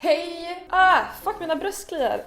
Hej! Fuck mina bröst kliar.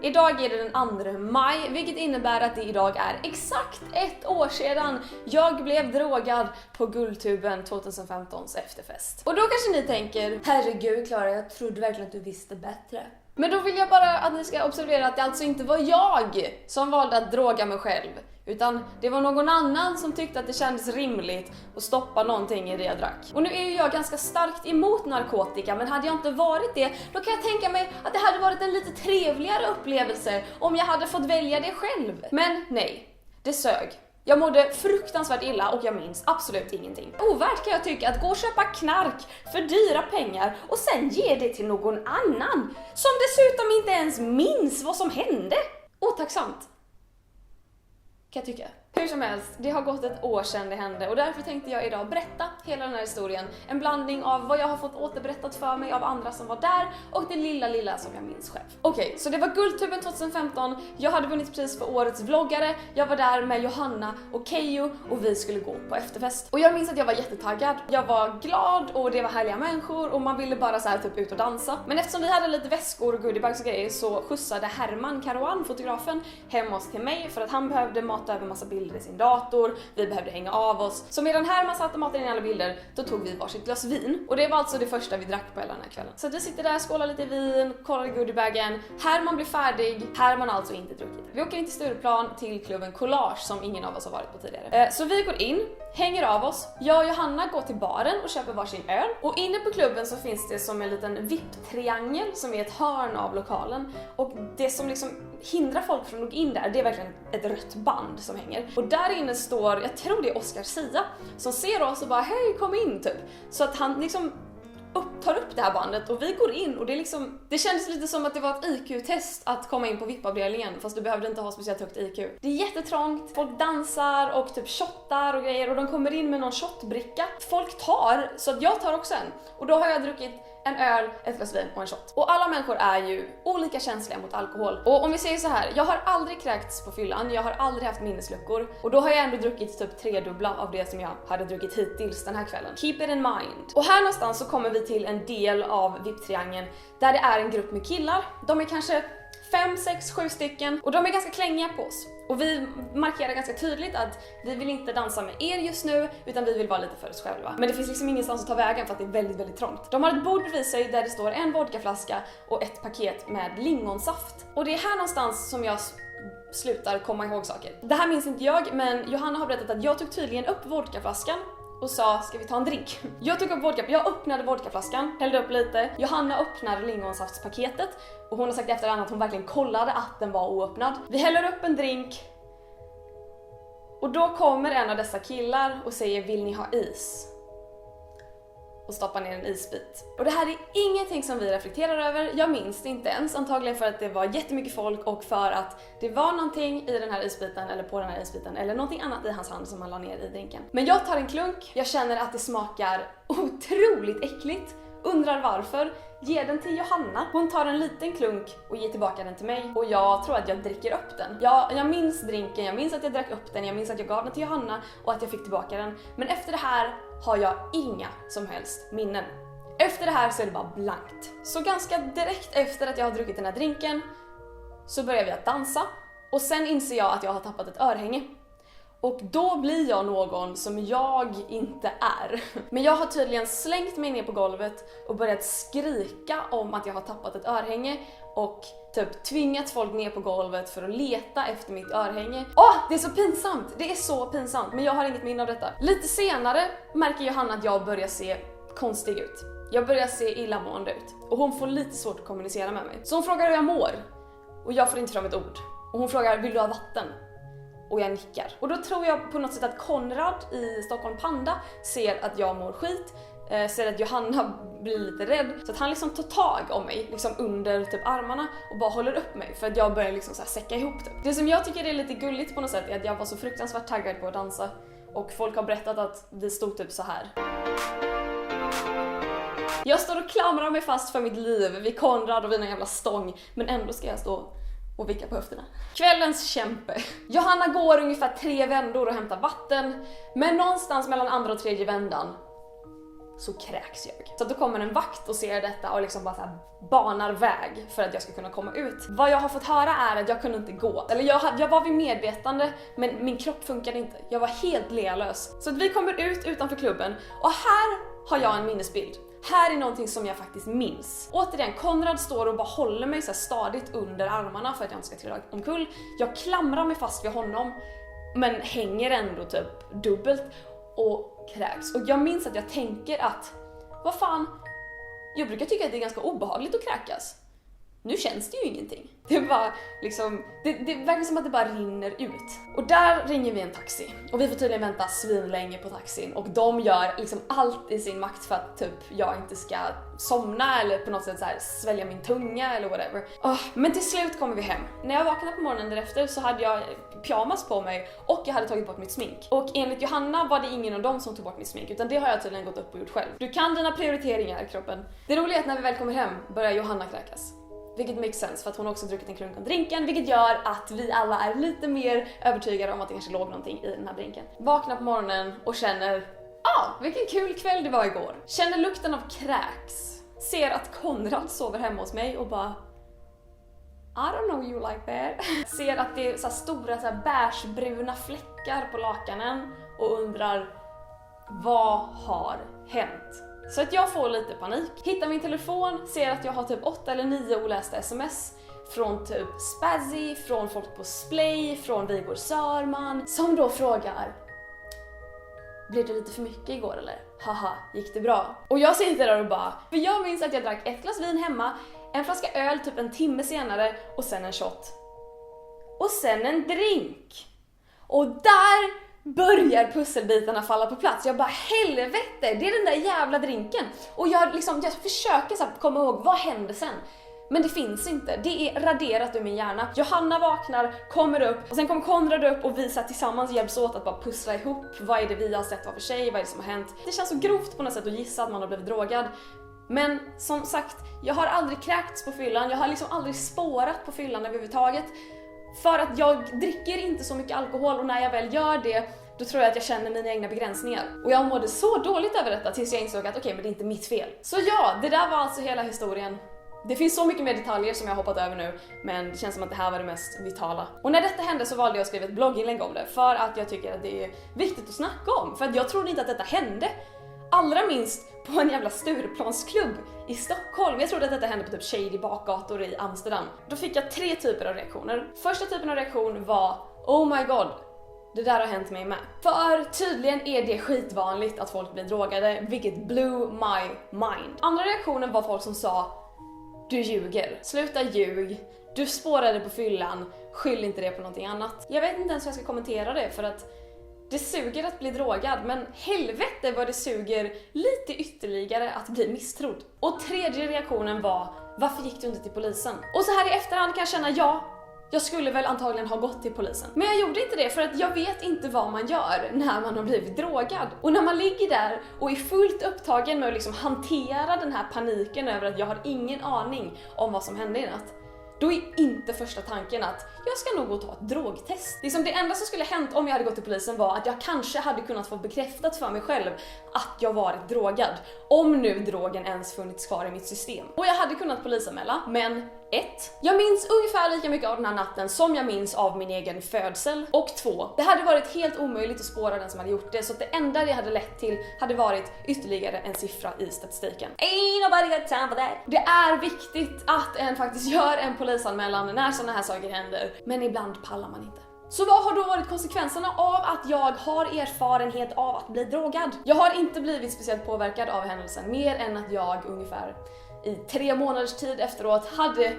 Idag är det den 2 maj, vilket innebär att det idag är exakt 1 år sedan jag blev drogad på Guldtuben 2015s efterfest. Och då kanske ni tänker, herregud Klara, jag trodde verkligen att du visste bättre. Men då vill jag bara att ni ska observera att det alltså inte var jag som valde att droga mig själv. Utan det var någon annan som tyckte att det kändes rimligt att stoppa någonting i det jag drack. Och nu är ju jag ganska starkt emot narkotika, men hade jag inte varit det, då kan jag tänka mig att det hade varit en lite trevligare upplevelse om jag hade fått välja det själv. Men nej, det sög. Jag mådde fruktansvärt illa och jag minns absolut ingenting. Ovärt kan jag tycka att gå och köpa knark för dyra pengar och sen ge det till någon annan som dessutom inte ens minns vad som hände. Otacksamt, kan jag tycka. Hur som helst, det har gått 1 år sedan det hände och därför tänkte jag idag berätta hela den här historien. En blandning av vad jag har fått återberättat för mig av andra som var där och det lilla som jag minns själv. Okej, så det var Guldtuben 2015, jag hade vunnit pris för årets vloggare, jag var där med Johanna och Keyyo och vi skulle gå på efterfest. Och jag minns att jag var jättetaggad, jag var glad och det var härliga människor och man ville bara så här typ ut och dansa. Men eftersom vi hade lite väskor och goodiebags och grejer så skjutsade Herman Caruan, fotografen, hem oss till mig för att han behövde mata över massa bilder i sin dator, vi behövde hänga av oss. Så medan Herman satt och matade in alla bilder, då tog vi varsitt glas vin. Och det var alltså det första vi drack på hela den här kvällen. Så vi sitter där, skålar lite vin, kollar i goodiebagen. Herman blir färdig, Herman har alltså inte druckit. Vi åker in till Stureplan till klubben Collage som ingen av oss har varit på tidigare. Så vi går in, hänger av oss. Jag och Johanna går till baren och köper varsin öl. Och inne på klubben så finns det som en liten VIP-triangel som är ett hörn av lokalen. Och det som liksom hindrar folk från att gå in där, det är verkligen ett rött band som hänger. Och där inne står, jag tror det är Oscar Sia, som ser oss och bara hej, kom in typ. Så att han liksom tar upp det här bandet och vi går in och det är liksom, det kändes lite som att det var ett IQ-test att komma in på VIP-avdelningen fast du behövde inte ha speciellt högt IQ. Det är jättetrångt, folk dansar och typ shottar och grejer och de kommer in med någon shotbricka. Folk tar, så att jag tar också en och då har jag druckit en öl, ett glas vin och en shot. Och alla människor är ju olika känsliga mot alkohol. Och om vi säger så här, jag har aldrig kräkts på fyllan, jag har aldrig haft minnesluckor. Och då har jag ändå druckit typ 3-dubbla av det som jag hade druckit hittills den här kvällen. Keep it in mind. Och här någonstans så kommer vi till en del av VIP-triangeln där det är en grupp med killar. De är kanske 5, 6, 7 stycken och de är ganska klängiga på oss. Och vi markerar ganska tydligt att vi vill inte dansa med er just nu utan vi vill vara lite för oss själva. Men det finns liksom ingenstans att ta vägen för att det är väldigt, väldigt trångt. De har ett bord bredvid sig där det står en vodkaflaska och ett paket med lingonsaft. Och det är här någonstans som jag slutar komma ihåg saker. Det här minns inte jag, men Johanna har berättat att jag tog tydligen upp vodkaflaskan och sa, ska vi ta en drink? Jag tog upp vodka, jag öppnade vodkaflaskan, hällde upp lite. Johanna öppnade lingonsaftspaketet och hon har sagt efterhand att hon verkligen kollade att den var oöppnad. Vi häller upp en drink och då kommer en av dessa killar och säger, vill ni ha is? Och stoppar ner en isbit. Och det här är ingenting som vi reflekterar över. Jag minns det inte ens, antagligen för att det var jättemycket folk och för att det var någonting i den här isbiten eller på den här isbiten eller någonting annat i hans hand som han la ner i drinken. Men jag tar en klunk, jag känner att det smakar otroligt äckligt. Undrar varför, ger den till Johanna. Hon tar en liten klunk och ger tillbaka den till mig. Och jag tror att jag dricker upp den. Jag minns drinken, jag minns att jag drack upp den, jag minns att jag gav den till Johanna och att jag fick tillbaka den. Men efter det här har jag inga som helst minnen. Efter det här så är det bara blankt. Så ganska direkt efter att jag har druckit den här drinken så börjar vi att dansa. Och sen inser jag att jag har tappat ett örhänge. Och då blir jag någon som jag inte är. Men jag har tydligen slängt mig ner på golvet och börjat skrika om att jag har tappat ett örhänge och typ tvingat folk ner på golvet för att leta efter mitt örhänge. Det är så pinsamt! Det är så pinsamt, men jag har inget minne av detta. Lite senare märker Johanna att jag börjar se konstig ut. Jag börjar se illamående ut och hon får lite svårt att kommunicera med mig. Så hon frågar hur jag mår och jag får inte fram ett ord. Och hon frågar, vill du ha vatten? Och jag nickar. Och då tror jag på något sätt att Konrad i Stockholm Panda ser att jag mår skit, ser att Johanna blir lite rädd. Så att han liksom tar tag om mig, liksom under typ armarna och bara håller upp mig för att jag börjar liksom så här säcka ihop typ. Det som jag tycker är lite gulligt på något sätt är att jag var så fruktansvärt taggad på att dansa. Och folk har berättat att vi stod typ så här. Jag står och klamrar mig fast för mitt liv vid Konrad och vid en jävla stång, men ändå ska jag stå och vicka på höfterna. Kvällens kämpe. Johanna går ungefär 3 vändor och hämtar vatten, men någonstans mellan andra och tredje vändan så kräks jag. Så då kommer en vakt och ser detta och liksom bara så här banar väg för att jag ska kunna komma ut. Vad jag har fått höra är att jag kunde inte gå. Eller jag var vid medvetande, men min kropp funkade inte. Jag var helt lealös. Så att vi kommer ut utanför klubben och här har jag en minnesbild. Här är någonting som jag faktiskt minns. Återigen, Konrad står och bara håller mig så här stadigt under armarna för att jag inte ska trilla omkull. Jag klamrar mig fast vid honom, men hänger ändå typ dubbelt och kräks. Och jag minns att jag tänker att, vad fan, jag brukar tycka att det är ganska obehagligt att kräkas. Nu känns det ju ingenting. Det är bara liksom, det verkar som att det bara rinner ut. Och där ringer vi en taxi. Och vi får tydligen vänta svinlänge på taxin. Och de gör liksom allt i sin makt för att typ jag inte ska somna eller på något sätt så här svälja min tunga eller whatever. Men till slut kommer vi hem. När jag vaknade på morgonen därefter så hade jag pyjamas på mig och jag hade tagit bort mitt smink. Och enligt Johanna var det ingen av dem som tog bort mitt smink, utan det har jag tydligen gått upp och gjort själv. Du kan dina prioriteringar, kroppen. Det roliga är att när vi väl kommer hem börjar Johanna kräkas. Vilket makes sense för att hon också druckit en klunk av drinken, vilket gör att vi alla är lite mer övertygade om att det kanske låg någonting i den här drinken. Vaknar på morgonen och känner, vilken kul kväll det var igår. Känner lukten av kräks. Ser att Konrad sover hemma hos mig och bara, I don't know you like that. Ser att det är så här stora så här bärsbruna fläckar på lakanen och undrar, vad har hänt? Så att jag får lite panik. Hittar min telefon, ser att jag har typ 8 eller 9 olästa sms från typ Spazzy, från folk på Splay, från Vigor Sörman, som då frågar, blev det lite för mycket igår eller? Haha, gick det bra? Och jag sitter där och bara, för jag minns att jag drack ett glas vin hemma, en flaska öl typ en timme senare och sen en shot. Och sen en drink. Och där börjar pusselbitarna falla på plats. Jag bara, helvete, det är den där jävla drinken. Och jag försöker så komma ihåg, vad hände sen? Men det finns inte, det är raderat ur min hjärna. Johanna vaknar, kommer upp och sen kommer Konrad upp och vi så tillsammans hjälps åt att bara pussla ihop. Vad är det vi har sett var för sig, vad är det som har hänt? Det känns så grovt på något sätt att gissa att man har blivit drogad. Men som sagt, jag har aldrig kräkts på fyllan, jag har liksom aldrig spårat på fyllan överhuvudtaget. För att jag dricker inte så mycket alkohol och när jag väl gör det, då tror jag att jag känner mina egna begränsningar. Och jag mådde så dåligt över detta tills jag insåg att okej, men det är inte mitt fel. Så ja, det där var alltså hela historien. Det finns så mycket mer detaljer som jag har hoppat över nu, men det känns som att det här var det mest vitala. Och när detta hände så valde jag att skriva ett blogginlägg om det, för att jag tycker att det är viktigt att snacka om. För att jag trodde inte att detta hände. Allra minst på en jävla Stureplansklubb i Stockholm. Jag trodde att detta hände på typ shady bakgator i Amsterdam. Då fick jag 3 typer av reaktioner. Första typen av reaktion var, oh my god, det där har hänt mig med. För tydligen är det skitvanligt att folk blir drogade, vilket blew my mind. Andra reaktionen var folk som sa, du ljuger, sluta ljug, du spårade på fyllan, skyll inte det på någonting annat. Jag vet inte ens hur jag ska kommentera det, för att det suger att bli drogad, men helvete vad det suger lite ytterligare att bli misstrodd. Och tredje reaktionen var, varför gick du inte till polisen? Och så här i efterhand kan jag känna, jag skulle väl antagligen ha gått till polisen. Men jag gjorde inte det för att jag vet inte vad man gör när man har blivit drogad. Och när man ligger där och är fullt upptagen med att liksom hantera den här paniken över att jag har ingen aning om vad som hände i natt, då är inte första tanken att jag ska nog gå och ta ett drogtest. Det enda som skulle hänt om jag hade gått till polisen var att jag kanske hade kunnat få bekräftat för mig själv att jag varit drogad. Om nu drogen ens funnits kvar i mitt system. Och jag hade kunnat polisanmäla, men 1. Jag minns ungefär lika mycket av den här natten som jag minns av min egen födsel. Och 2. Det hade varit helt omöjligt att spåra den som hade gjort det, så att det enda det hade lett till hade varit ytterligare en siffra i statistiken. Ain't nobody got time for that. Det är viktigt att en faktiskt gör en polisanmälan när sådana här saker händer, men ibland pallar man inte. Så vad har då varit konsekvenserna av att jag har erfarenhet av att bli drogad? Jag har inte blivit speciellt påverkad av händelsen, mer än att jag ungefär i 3 månaders tid efteråt hade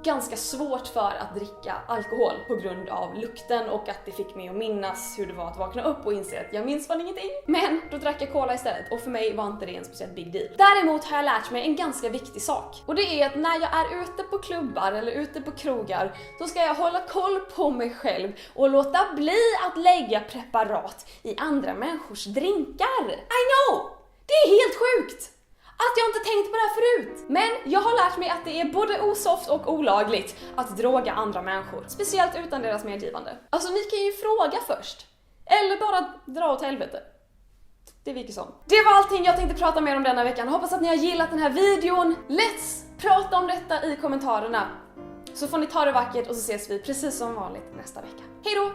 ganska svårt för att dricka alkohol på grund av lukten och att det fick mig att minnas hur det var att vakna upp och inse att jag minns fan ingenting. Men då drack jag cola istället och för mig var inte det en speciellt big deal. Däremot har jag lärt mig en ganska viktig sak, och det är att när jag är ute på klubbar eller ute på krogar, då ska jag hålla koll på mig själv och låta bli att lägga preparat i andra människors drinkar. I know! Det är helt sjukt! Att jag inte tänkt på det här förut. Men jag har lärt mig att det är både osoft och olagligt att droga andra människor. Speciellt utan deras medgivande. Alltså ni kan ju fråga först. Eller bara dra åt helvete. Det virker som. Det var allting jag tänkte prata mer om denna veckan. Hoppas att ni har gillat den här videon. Let's prata om detta i kommentarerna. Så får ni ta det vackert och så ses vi precis som vanligt nästa vecka. Hej då!